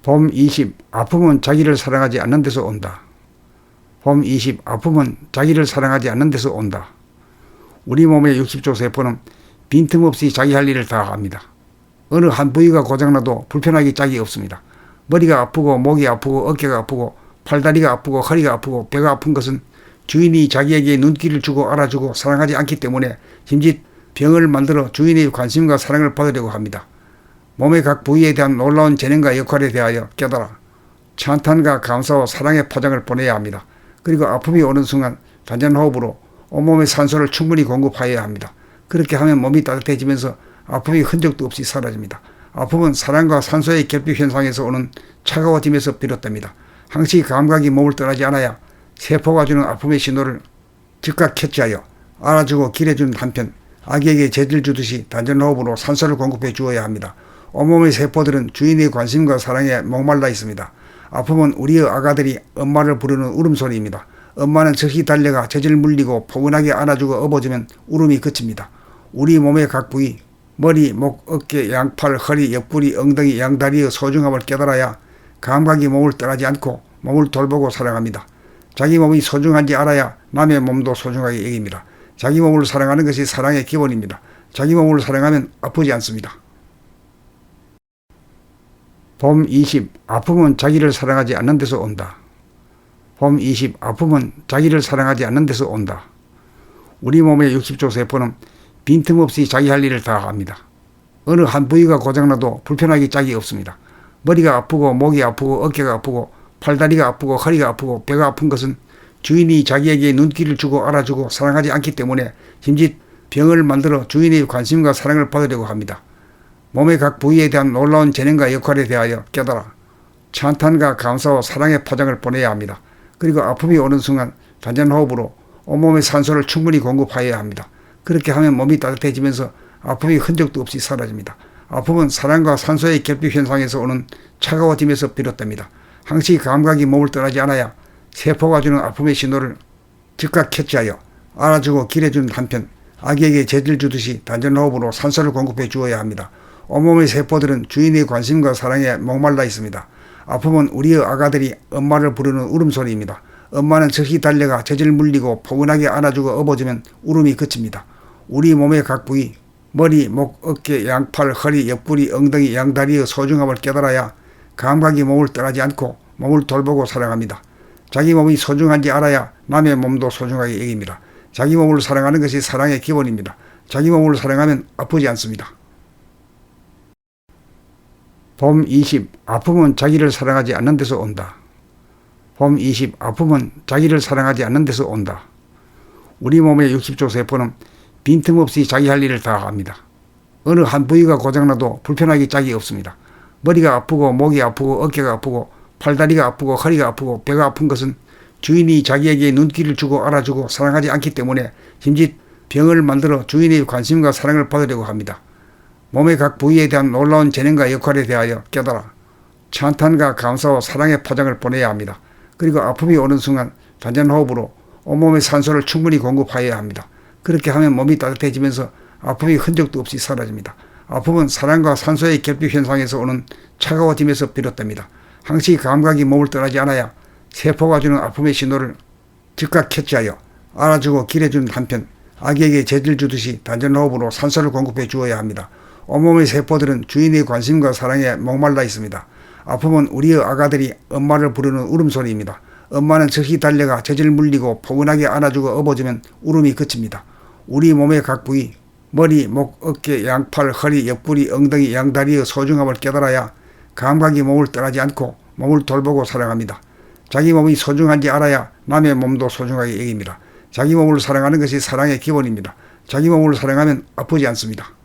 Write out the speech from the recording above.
봄 20. 아픔은 자기를 사랑하지 않는 데서 온다. 봄 20. 아픔은 자기를 사랑하지 않는 데서 온다. 우리 몸의 60조 세포는 빈틈없이 자기 할 일을 다 합니다. 어느 한 부위가 고장나도 불편하기 짝이 없습니다. 머리가 아프고 목이 아프고 어깨가 아프고 팔다리가 아프고 허리가 아프고 배가 아픈 것은 주인이 자기에게 눈길을 주고 알아주고 사랑하지 않기 때문에 짐짓 병을 만들어 주인의 관심과 사랑을 받으려고 합니다. 몸의 각 부위에 대한 놀라운 재능과 역할에 대하여 깨달아 찬탄과 감사와 사랑의 포장을 보내야 합니다. 그리고 아픔이 오는 순간 단전호흡으로 온몸에 산소를 충분히 공급하여야 합니다. 그렇게 하면 몸이 따뜻해지면서 아픔이 흔적도 없이 사라집니다. 아픔은 사랑과 산소의 결핍 현상에서 오는 차가워짐에서 비롯됩니다. 항시 감각이 몸을 떠나지 않아야 세포가 주는 아픔의 신호를 즉각 캐치하여 알아주고 길해주는 한편 아기에게 젖을 주듯이 단전호흡으로 산소를 공급해 주어야 합니다. 온몸의 세포들은 주인의 관심과 사랑에 목말라 있습니다. 아픔은 우리의 아가들이 엄마를 부르는 울음소리입니다. 엄마는 즉시 달려가 젖을 물리고 포근하게 안아주고 업어주면 울음이 그칩니다. 우리 몸의 각 부위, 머리, 목, 어깨, 양팔, 허리, 옆구리, 엉덩이, 양다리의 소중함을 깨달아야 감각이 몸을 떠나지 않고 몸을 돌보고 사랑합니다. 자기 몸이 소중한지 알아야 남의 몸도 소중하게 여깁니다. 자기 몸을 사랑하는 것이 사랑의 기본입니다. 자기 몸을 사랑하면 아프지 않습니다. 봄 20. 아픔은 자기를 사랑하지 않는 데서 온다. 봄 20. 아픔은 자기를 사랑하지 않는 데서 온다. 우리 몸의 60조 세포는 빈틈없이 자기 할 일을 다 합니다. 어느 한 부위가 고장나도 불편하기 짝이 없습니다. 머리가 아프고 목이 아프고 어깨가 아프고 팔다리가 아프고 허리가 아프고 배가 아픈 것은 주인이 자기에게 눈길을 주고 알아주고 사랑하지 않기 때문에 짐짓 병을 만들어 주인의 관심과 사랑을 받으려고 합니다. 몸의 각 부위에 대한 놀라운 재능과 역할에 대하여 깨달아 찬탄과 감사와 사랑의 포장을 보내야 합니다. 그리고 아픔이 오는 순간 단전호흡으로 온몸에 산소를 충분히 공급하여야 합니다. 그렇게 하면 몸이 따뜻해지면서 아픔이 흔적도 없이 사라집니다. 아픔은 사랑과 산소의 결핍 현상에서 오는 차가워짐에서 비롯됩니다. 항시 감각이 몸을 떠나지 않아야 세포가 주는 아픔의 신호를 즉각 캐치하여 알아주고 길해주는 한편 아기에게 젖을 주듯이 단전호흡으로 산소를 공급해 주어야 합니다. 온몸의 세포들은 주인의 관심과 사랑에 목말라 있습니다. 아픔은 우리의 아가들이 엄마를 부르는 울음소리입니다. 엄마는 즉시 달려가 젖을 물리고 포근하게 안아주고 업어주면 울음이 그칩니다. 우리 몸의 각 부위, 머리, 목, 어깨, 양팔, 허리, 옆구리, 엉덩이, 양다리의 소중함을 깨달아야 감각이 몸을 떠나지 않고 몸을 돌보고 사랑합니다. 자기 몸이 소중한지 알아야 남의 몸도 소중하게 여깁니다. 자기 몸을 사랑하는 것이 사랑의 기본입니다. 자기 몸을 사랑하면 아프지 않습니다. 봄 20. 아픔은 자기를 사랑하지 않는 데서 온다. 봄 20. 아픔은 자기를 사랑하지 않는 데서 온다. 우리 몸의 60조 세포는 빈틈없이 자기 할 일을 다 합니다. 어느 한 부위가 고장나도 불편하기 짝이 없습니다. 머리가 아프고 목이 아프고 어깨가 아프고 팔다리가 아프고 허리가 아프고 배가 아픈 것은 주인이 자기에게 눈길을 주고 알아주고 사랑하지 않기 때문에 짐짓 병을 만들어 주인의 관심과 사랑을 받으려고 합니다. 몸의 각 부위에 대한 놀라운 재능과 역할에 대하여 깨달아 찬탄과 감사와 사랑의 포장을 보내야 합니다. 그리고 아픔이 오는 순간 단전호흡으로 온몸에 산소를 충분히 공급하여야 합니다. 그렇게 하면 몸이 따뜻해지면서 아픔이 흔적도 없이 사라집니다. 아픔은 사랑과 산소의 결핍 현상에서 오는 차가워짐에서 비롯됩니다. 항시 감각이 몸을 떠나지 않아야 세포가 주는 아픔의 신호를 즉각 캐치하여 알아주고 길해주는 한편 아기에게 젖을 주듯이 단전호흡으로 산소를 공급해 주어야 합니다. 온몸의 세포들은 주인의 관심과 사랑에 목말라 있습니다. 아픔은 우리의 아가들이 엄마를 부르는 울음소리입니다. 엄마는 즉시 달려가 젖을 물리고 포근하게 안아주고 업어주면 울음이 그칩니다. 우리 몸의 각 부위, 머리, 목, 어깨, 양팔, 허리, 옆구리, 엉덩이, 양다리의 소중함을 깨달아야 감각이 몸을 떠나지 않고 몸을 돌보고 사랑합니다. 자기 몸이 소중한지 알아야 남의 몸도 소중하게 여깁니다. 자기 몸을 사랑하는 것이 사랑의 기본입니다. 자기 몸을 사랑하면 아프지 않습니다.